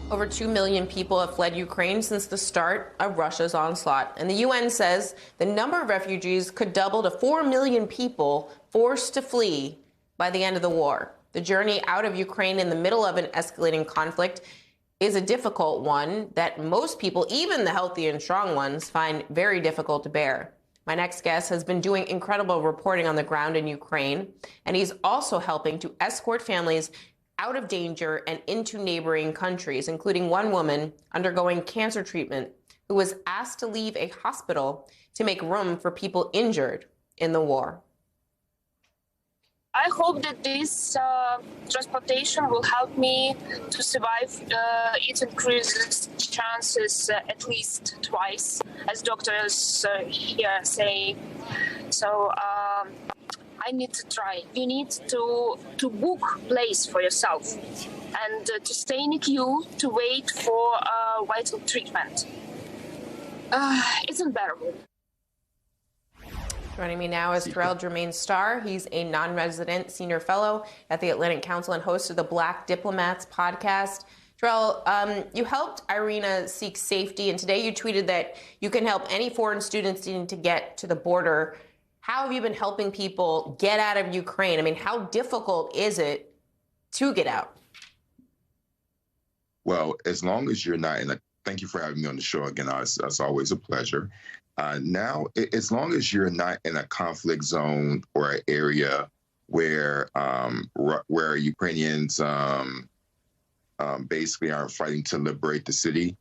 Over 2 million people have fled Ukraine since the start of Russia's onslaught. And the UN says the number of refugees could double to 4 million people forced to flee by the end of the war. The journey out of Ukraine in the middle of an escalating conflict is a difficult one that most people, even the healthy and strong ones, find very difficult to bear. My next guest has been doing incredible reporting on the ground in Ukraine, and he's also helping to escort families out of danger and into neighboring countries, including one woman undergoing cancer treatment who was asked to leave a hospital to make room for people injured in the war. I hope that this transportation will help me to survive. It increases chances at least twice, as doctors here say. So I need to try. You need to book a place for yourself and to stay in a queue to wait for vital treatment. It's unbearable. Joining me now is Terrell Jermaine Starr. He's a non-resident senior fellow at the Atlantic Council and host of the Black Diplomats podcast. Terrell, you helped Irina seek safety, and today you tweeted that you can help any foreign students needing to get to the border. How have you been helping people get out of Ukraine? I mean, how difficult is it to get out? Well, as long as you're not in a, thank you for having me on the show again. It's always a pleasure. Now, as long as you're not in a conflict zone or an area where Ukrainians basically are fighting to liberate the city,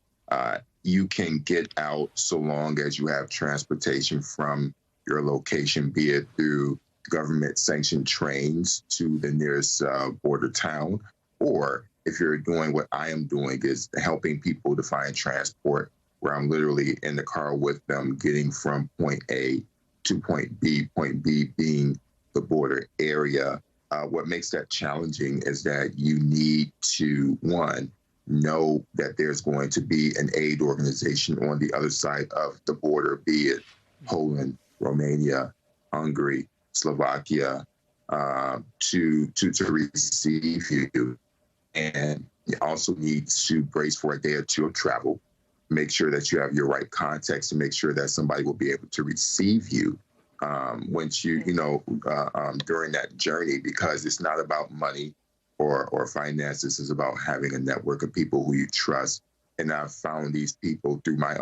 you can get out so long as you have transportation from your location, be it through government-sanctioned trains to the nearest border town, or if you're doing what I am doing, is helping people to find transport, where I'm literally in the car with them, getting from point A to point B being the border area. What makes that challenging is that you need to, one, know that there's going to be an aid organization on the other side of the border, be it Poland, Romania, Hungary, Slovakia, to receive you. And you also need to brace for a day or two of travel. Make sure that you have your right context and make sure that somebody will be able to receive you once during that journey, because it's not about money or finances. It's about having a network of people who you trust. And I've found these people through my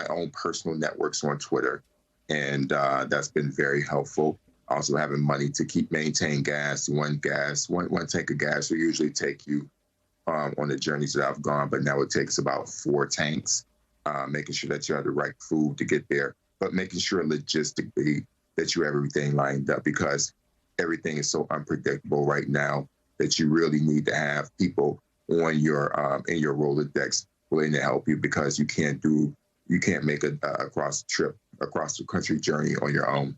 own personal networks on Twitter. And that's been very helpful. Also having money to maintain gas. One tank of gas will usually take you on the journeys that I've gone, but now it takes about 4 tanks, making sure that you have the right food to get there, but making sure logistically that you have everything lined up, because everything is so unpredictable right now that you really need to have people on your in your Rolodex willing to help you, because you can't make a across the country journey on your own.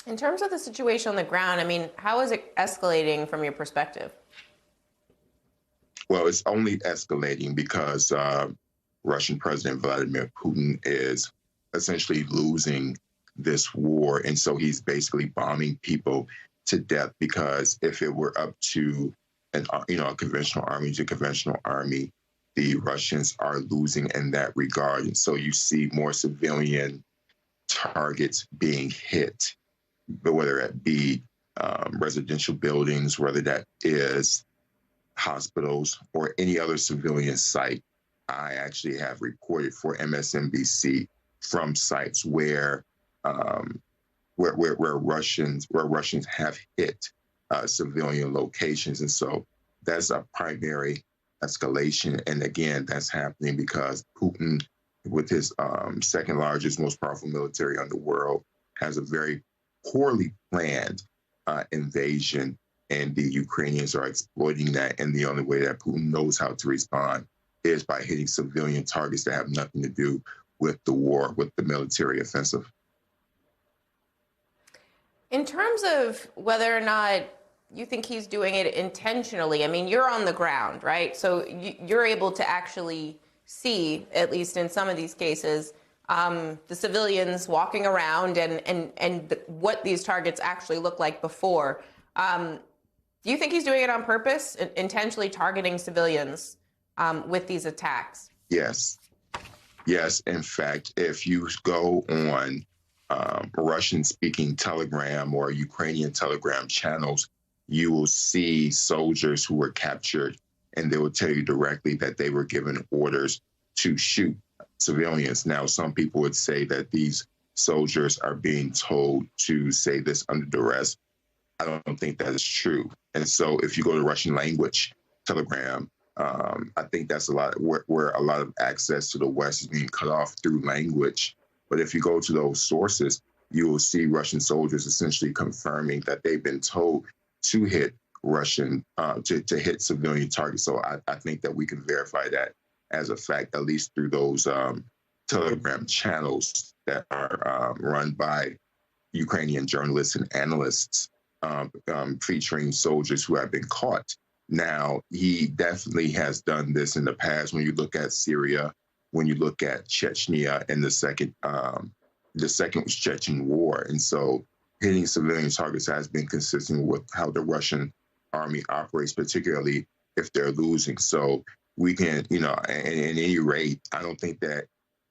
In terms of the situation on the ground, I mean, how is it escalating from your perspective? Well, it's only escalating because Russian President Vladimir Putin is essentially losing this war. And so he's basically bombing people to death, because if it were up to a conventional army, the Russians are losing in that regard. And so you see more civilian targets being hit, but whether it be residential buildings, whether that is hospitals or any other civilian site. I actually have reported for MSNBC from sites where Russians have hit civilian locations, and so that's a primary escalation. And again, that's happening because Putin, with his second largest, most powerful military in the world, has a very poorly planned invasion, and the Ukrainians are exploiting that. And the only way that Putin knows how to respond is by hitting civilian targets that have nothing to do with the war, with the military offensive. In terms of whether or not you think he's doing it intentionally, I mean, you're on the ground, right? So you're able to actually see, at least in some of these cases, the civilians walking around and what these targets actually look like before. Do you think he's doing it on purpose, intentionally targeting civilians with these attacks? Yes. Yes. In fact, if you go on Russian-speaking Telegram or Ukrainian Telegram channels, you will see soldiers who were captured, and they will tell you directly that they were given orders to shoot civilians. Now, some people would say that these soldiers are being told to say this under duress. I don't think that is true. And so if you go to Russian language Telegram, I think that's a lot where a lot of access to the West is being cut off through language. But if you go to those sources, you will see Russian soldiers essentially confirming that they've been told to hit to hit civilian targets. So I think that we can verify that as a fact, at least through those Telegram channels that are run by Ukrainian journalists and analysts featuring soldiers who have been caught. Now, he definitely has done this in the past. When you look at Syria, when you look at Chechnya, and the second was Chechen War. And so hitting civilian targets has been consistent with how the Russian army operates, particularly if they're losing. So we can, at any rate, I don't think that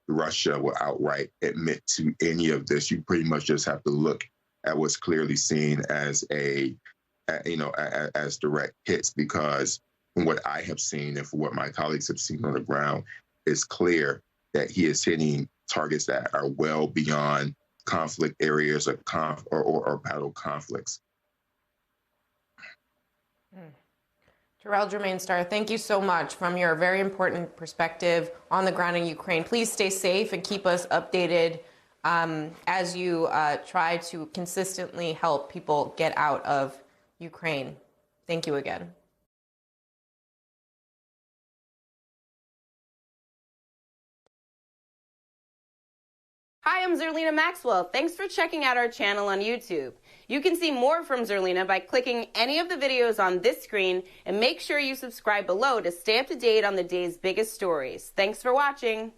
Russia will outright admit to any of this. You pretty much just have to look at what's clearly seen as as direct hits, because from what I have seen and from what my colleagues have seen on the ground, it's clear that he is hitting targets that are well beyond conflict areas or battle conflicts. Terrell Jermaine Starr, thank you so much from your very important perspective on the ground in Ukraine. Please stay safe and keep us updated as you try to consistently help people get out of Ukraine. Thank you again. Hi, I'm Zerlina Maxwell. Thanks for checking out our channel on YouTube. You can see more from Zerlina by clicking any of the videos on this screen, and make sure you subscribe below to stay up to date on the day's biggest stories. Thanks for watching.